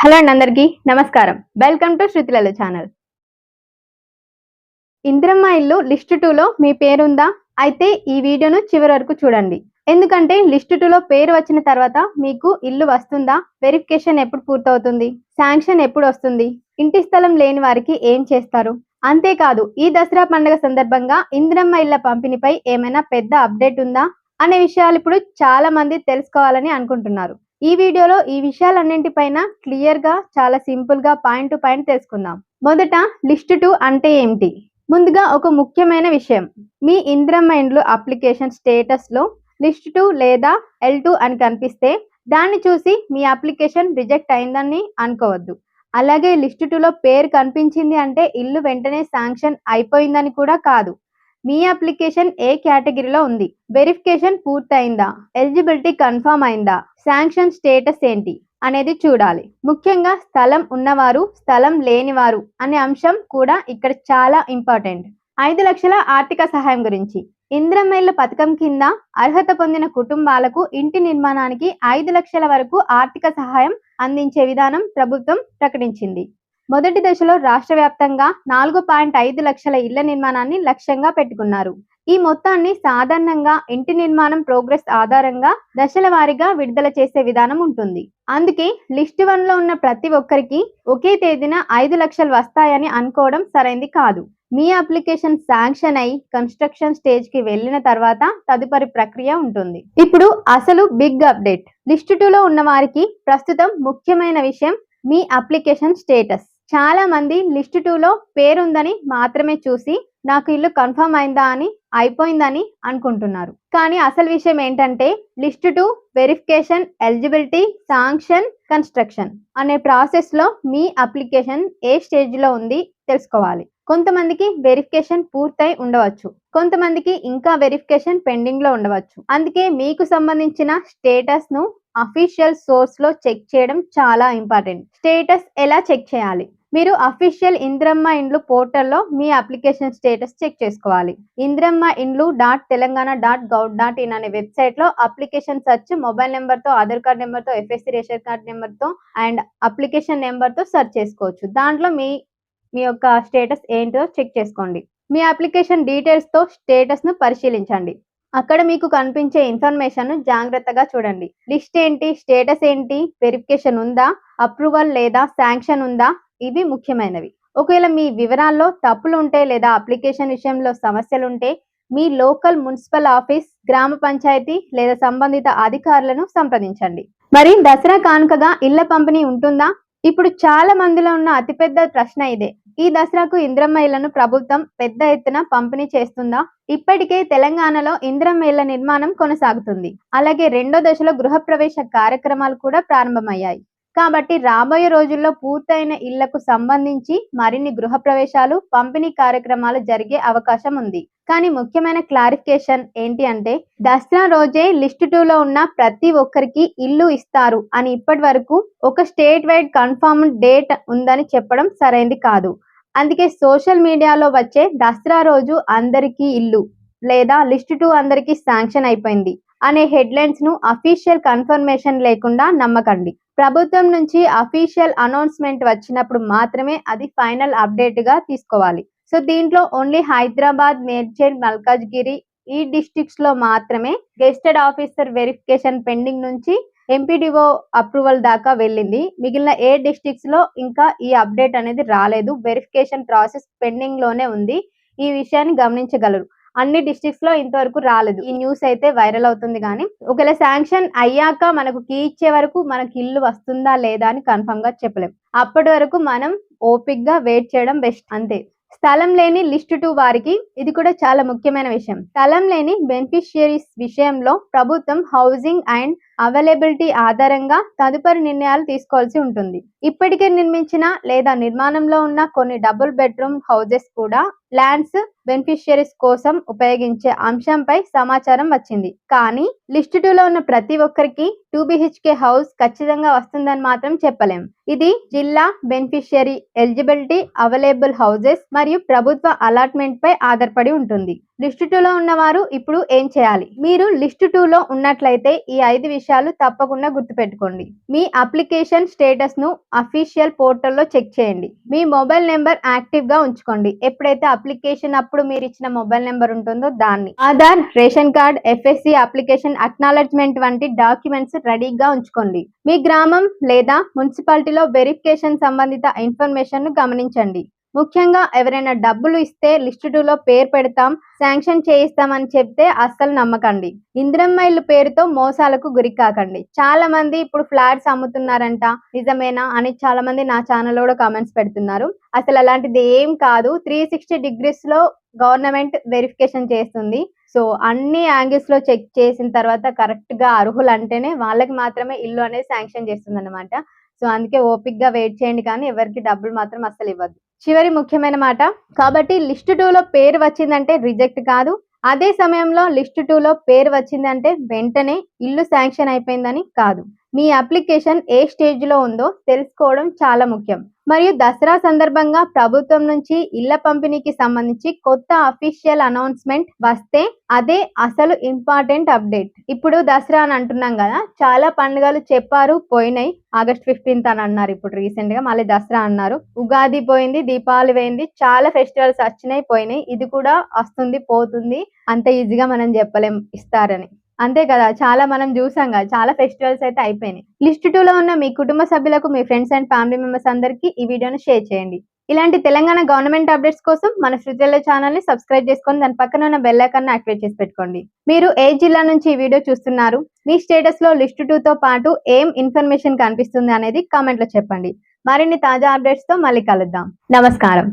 Hello అండి, అందరికీ నమస్కారం. వెల్కమ్ టు శృతిలలు ఛానల్. ఇందిరమ్మ ఇల్లు లిస్ట్ 2లో మీ పేరుందా? అయితే ఈ వీడియోను చివరి వరకు చూడండి. ఎందుకంటే లిస్ట్ 2లో పేరు వచ్చిన తర్వాత మీకు ఇల్లు వస్తుందా, వెరిఫికేషన్ ఎప్పుడు పూర్తవుతుంది, శాంక్షన్ ఎప్పుడు వస్తుంది, ఇంటి స్థలం లేని వారికి ఏం చేస్తారు, అంతేకాదు ఈ దసరా పండుగ సందర్భంగా ఇందిరమ్మ ఇళ్ల పంపిణీపై ఏమైనా పెద్ద అప్డేట్ ఉందా అనే విషయాలు ఇప్పుడు చాలా మంది తెలుసుకోవాలని అనుకుంటున్నారు. ఈ వీడియోలో ఈ విషయాలన్నింటిపైన క్లియర్ గా చాలా సింపుల్ గా పాయింట్ టు పాయింట్ తెలుసుకుందాం. మొదట లిస్ట్ 2 అంటే ఏమిటి? ముందుగా ఒక ముఖ్యమైన విషయం, మీ ఇందిరమ్మ ఇండ్లు అప్లికేషన్ స్టేటస్ లో లిస్ట్ 2 లేదా L2 అని కనిపిస్తే దాన్ని చూసి మీ అప్లికేషన్ రిజెక్ట్ అయిందని అనుకోవద్దు. అలాగే లిస్ట్ 2లో పేరు కనిపించింది అంటే ఇల్లు వెంటనే శాంక్షన్ అయిపోయిందని కూడా కాదు. మీ అప్లికేషన్ ఏ కేటగిరీలో ఉంది, వెరిఫికేషన్ పూర్తయిందా, ఎలిజిబిలిటీ కన్ఫర్మ్ అయిందా, శాంక్షన్ స్టేటస్ ఏంటి అనేది చూడాలి. ముఖ్యంగా స్థలం ఉన్నవారు, స్థలం లేనివారు అనే అంశం కూడా ఇక్కడ చాలా ఇంపార్టెంట్. 5 లక్షల ఆర్థిక సహాయం గురించి. ఇందిరమ్మ ఇళ్ల పథకం కింద అర్హత పొందిన కుటుంబాలకు ఇంటి నిర్మాణానికి 5 లక్షల వరకు ఆర్థిక సహాయం అందించే విధానం ప్రభుత్వం ప్రకటించింది. మొదటి దశలో రాష్ట్ర వ్యాప్తంగా 4.5 లక్షల ఇళ్ల నిర్మాణాన్ని లక్ష్యంగా పెట్టుకున్నారు. ఈ మొత్తాన్ని సాధారణంగా ఇంటి నిర్మాణం ప్రోగ్రెస్ ఆధారంగా దశల వారీగా విడుదల చేసే విధానం ఉంటుంది. అందుకే లిస్ట్ 1లో ఉన్న ప్రతి ఒక్కరికి ఒకే తేదీన 5 లక్షలు వస్తాయని అనుకోవడం సరైంది కాదు. మీ అప్లికేషన్ శాంక్షన్ అయి కన్స్ట్రక్షన్ స్టేజ్ కి వెళ్ళిన తర్వాత తదుపరి ప్రక్రియ ఉంటుంది. ఇప్పుడు అసలు బిగ్ అప్డేట్. లిస్ట్ 2లో ఉన్న వారికి ప్రస్తుతం ముఖ్యమైన విషయం మీ అప్లికేషన్ స్టేటస్. చాలా మంది లిస్ట్ 2లో పేరుందని మాత్రమే చూసి నాకు ఇల్లు కన్ఫర్మ్ అయిందా అని అయిపోయిందని అనుకుంటున్నారు. కానీ అసలు విషయం ఏంటంటే list 2 verification, eligibility, sanction, construction అనే ప్రాసెస్ లో మీ అప్లికేషన్ ఏ స్టేజ్ లో ఉంది తెలుసుకోవాలి. కొంతమందికి వెరిఫికేషన్ పూర్తయి ఉండవచ్చు, కొంతమందికి ఇంకా వెరిఫికేషన్ పెండింగ్ లో ఉండవచ్చు. అందుకే మీకు సంబంధించిన స్టేటస్ ను అఫీషియల్ సోర్స్ లో చెక్ చేయడం చాలా ఇంపార్టెంట్. స్టేటస్ ఎలా చెక్ చేయాలి? మీరు అఫీషియల్ ఇందిరమ్మ ఇండ్లు పోర్టల్లో మీ అప్లికేషన్ స్టేటస్ చెక్ చేసుకోవాలి. ఇందిరమ్మ ఇండ్లు .తెలంగాణ.gov.in అనే వెబ్సైట్ లో అప్లికేషన్ సెర్చ్ మొబైల్ నెంబర్ తో, ఆధార్ కార్డ్ నెంబర్ తో, FSC రేషన్ కార్డ్ నెంబర్ తో అండ్ అప్లికేషన్ నెంబర్ తో సెర్చ్ చేసుకోవచ్చు. దాంట్లో మీ యొక్క స్టేటస్ ఏంటో చెక్ చేసుకోండి. మీ అప్లికేషన్ డీటెయిల్స్ తో స్టేటస్ ను పరిశీలించండి. అక్కడ మీకు కనిపించే ఇన్ఫర్మేషన్ ను జాగ్రత్తగా చూడండి. లిస్ట్ ఏంటి, స్టేటస్ ఏంటి, వెరిఫికేషన్ ఉందా, అప్రూవల్ లేదా శాంక్షన్ ఉందా, ఇవి ముఖ్యమైనవి. ఒకవేళ మీ వివరాల్లో తప్పులు ఉంటే లేదా అప్లికేషన్ విషయంలో సమస్యలుంటే మీ లోకల్ మున్సిపల్ ఆఫీస్, గ్రామ పంచాయతీ లేదా సంబంధిత అధికారులను సంప్రదించండి. మరి దసరా కానుకగా ఇళ్ల పంపిణీ ఉంటుందా? ఇప్పుడు చాలా మందిలో ఉన్న అతిపెద్ద ప్రశ్న ఇదే. ఈ దసరాకు ఇందిరమ్మ ఇళ్లను ప్రభుత్వం పెద్ద ఎత్తున పంపిణీ చేస్తుందా? ఇప్పటికే తెలంగాణలో ఇందిరమ్మ ఇళ్ల నిర్మాణం కొనసాగుతుంది. అలాగే రెండో దశలో గృహప్రవేశ కార్యక్రమాలు కూడా ప్రారంభమయ్యాయి. కాబట్టి రాబోయే రోజుల్లో పూర్తయిన ఇళ్లకు సంబంధించి మరిన్ని గృహప్రవేశాలు, పంపిణీ కార్యక్రమాలు జరిగే అవకాశం ఉంది. కానీ ముఖ్యమైన క్లారిఫికేషన్ ఏంటి అంటే దసరా రోజే లిస్ట్ 2లో ఉన్న ప్రతి ఒక్కరికి ఇల్లు ఇస్తారు అని ఇప్పటి వరకు ఒక స్టేట్ వైడ్ కన్ఫర్మ్ డేట్ ఉందని చెప్పడం సరైంది కాదు. అందుకే సోషల్ మీడియాలో వచ్చే దసరా రోజు అందరికీ ఇల్లు లేదా లిస్ట్ 2 అందరికీ శాంక్షన్ అయిపోయింది అనే హెడ్లైన్స్ ను అఫీషియల్ కన్ఫర్మేషన్ లేకుండా నమ్మకండి. ప్రభుత్వం నుంచి అఫీషియల్ అనౌన్స్మెంట్ వచ్చినప్పుడు మాత్రమే అది ఫైనల్ అప్డేట్ గా తీసుకోవాలి. సో దీంట్లో ఓన్లీ హైదరాబాద్, మేడ్చల్, మల్కాజ్గిరి ఈ డిస్ట్రిక్ట్స్ లో మాత్రమే గెస్టెడ్ ఆఫీసర్ వెరిఫికేషన్ పెండింగ్ నుంచి ఎంపీడీఓ అప్రూవల్ దాకా వెళ్ళింది. మిగిలిన ఏ డిస్ట్రిక్ట్స్ లో ఇంకా ఈ అప్డేట్ అనేది రాలేదు. వెరిఫికేషన్ ప్రాసెస్ పెండింగ్ లోనే ఉంది. ఈ విషయాన్ని గమనించగలరు. అన్ని డిస్ట్రిక్ట్స్ లో ఇంతవరకు రాలేదు. ఈ న్యూస్ అయితే వైరల్ అవుతుంది. కానీ ఒకవేళ శాంక్షన్ అయ్యాక మనకు కీ ఇచ్చే వరకు మనకి ఇల్లు వస్తుందా లేదా అని కన్ఫర్మ్ గా చెప్పలేం. అప్పటి వరకు మనం ఓపిక్ గా వెయిట్ చేయడం బెస్ట్, అంతే. స్థలం లేని లిస్ట్ 2 వారికి ఇది కూడా చాలా ముఖ్యమైన విషయం. స్థలం లేని బెనిఫిషియరీస్ విషయంలో ప్రభుత్వం హౌసింగ్ అండ్ అవైలబిలిటీ ఆధారంగా తదుపరి నిర్ణయాలు తీసుకోవాల్సి ఉంటుంది. ఇప్పటికే నిర్మించిన లేదా నిర్మాణంలో ఉన్న కొన్ని డబుల్ బెడ్రూమ్ హౌసెస్ కూడా ల్యాండ్స్ బెనిఫిషియరీస్ కోసం ఉపయోగించే అంశంపై సమాచారం వచ్చింది. కానీ లిస్ట్ 2లో ఉన్న ప్రతి ఒక్కరికి 2 BHK హౌస్ ఖచ్చితంగా వస్తుందని మాత్రం చెప్పలేం. ఇది జిల్లా, బెనిఫిషియరీ, ఎలిజిబిలిటీ, అవైలబుల్ హౌసెస్ మరియు ప్రభుత్వ అలాట్మెంట్ పై ఆధారపడి ఉంటుంది. లిస్ట్ 2లో ఉన్నవారు ఇప్పుడు ఏం చేయాలి? మీరు లిస్ట్ 2లో ఉన్నట్లయితే ఈ 5 విషయాలు తప్పకుండా గుర్తుపెట్టుకోండి. మీ అప్లికేషన్ స్టేటస్ ను అఫీషియల్ పోర్టల్లో చెక్ చేయండి. మీ మొబైల్ నెంబర్ యాక్టివ్ గా ఉంచుకోండి. ఎప్పుడైతే అప్లికేషన్ అప్పుడు మీరు ఇచ్చిన మొబైల్ నెంబర్ ఉంటుందో దాన్ని. Aadhaar, ration card, FSC application acknowledgement వంటి డాక్యుమెంట్స్ రెడీగా ఉంచుకోండి. మీ గ్రామం లేదా మున్సిపాలిటీలో వెరిఫికేషన్ సంబంధిత ఇన్ఫర్మేషన్ ను గమనించండి. ముఖ్యంగా ఎవరైనా డబ్బులు ఇస్తే లిస్ట్ 2లో పేరు పెడతాం, శాంక్షన్ చేయిస్తామని చెప్తే అస్సలు నమ్మకండి. ఇందిరమ్మ ఇల్లు పేరుతో మోసాలకు గురి కాకండి. చాలా మంది ఇప్పుడు ఫ్లాట్స్ అమ్ముతున్నారంట, నిజమేనా అని చాలా మంది నా ఛానల్లో కూడా కామెంట్స్ పెడుతున్నారు. అసలు అలాంటిది ఏం కాదు. 360 degrees లో గవర్నమెంట్ వెరిఫికేషన్ చేస్తుంది. సో అన్ని యాంగిల్స్ లో చెక్ చేసిన తర్వాత కరెక్ట్ గా అర్హులు అంటేనే వాళ్ళకి మాత్రమే ఇల్లు అనేది శాంక్షన్ చేస్తుంది అనమాట. సో అందుకే ఓపిక్ గా వెయిట్ చేయండి, కానీ ఎవరికి డబ్బులు మాత్రం అస్సలు ఇవ్వద్దు. చివరి ముఖ్యమైన మాట, కాబట్టి లిస్ట్ 2లో పేరు వచ్చిందంటే రిజెక్ట్ కాదు. అదే సమయంలో లిస్ట్ 2లో పేరు వచ్చిందంటే వెంటనే ఇల్లు శాంక్షన్ అయిపోయిందని కాదు. మీ అప్లికేషన్ ఏ స్టేజ్ లో ఉందో తెలుసుకోవడం చాలా ముఖ్యం. మరియు దసరా సందర్భంగా ప్రభుత్వం నుంచి ఇళ్ల పంపిణీకి సంబంధించి కొత్త అఫీషియల్ అనౌన్స్మెంట్ వస్తే అదే అసలు ఇంపార్టెంట్ అప్డేట్. ఇప్పుడు దసరా అని అంటున్నాం కదా, చాలా పండుగలు చెప్పారు, పోయినాయి. August 15th అని అన్నారు, ఇప్పుడు రీసెంట్ గా మళ్ళీ దసరా అన్నారు. ఉగాది పోయింది, దీపావళి పోయింది, చాలా ఫెస్టివల్స్ వచ్చినాయి, పోయినాయి. ఇది కూడా వస్తుంది, పోతుంది. అంత ఈజీగా మనం చెప్పలేం ఇస్తారని. అంతే కదా, చాలా మనం చూసాం కదా, చాలా ఫెస్టివల్స్ అయితే అయిపోయినాయి. లిస్ట్ 2లో ఉన్న మీ కుటుంబ సభ్యులకు, మీ ఫ్రెండ్స్ అండ్ ఫ్యామిలీ మెంబర్స్ అందరికీ ఈ వీడియోను షేర్ చేయండి. ఇలాంటి తెలంగాణ గవర్నమెంట్ అప్డేట్స్ కోసం మన శృతిలో ఛానల్ ని సబ్స్క్రైబ్ చేసుకొని దాని పక్కన ఉన్న బెల్ ఐకాన్ ని యాక్టివేట్ చేసి పెట్టుకోండి. మీరు ఏ జిల్లా నుంచి ఈ వీడియో చూస్తున్నారు, మీ స్టేటస్ లో లిస్ట్ 2తో పాటు ఏం ఇన్ఫర్మేషన్ కనిపిస్తుంది అనేది కామెంట్ లో చెప్పండి. మరిన్ని తాజా అప్డేట్స్ తో మళ్ళీ కలుద్దాం. నమస్కారం.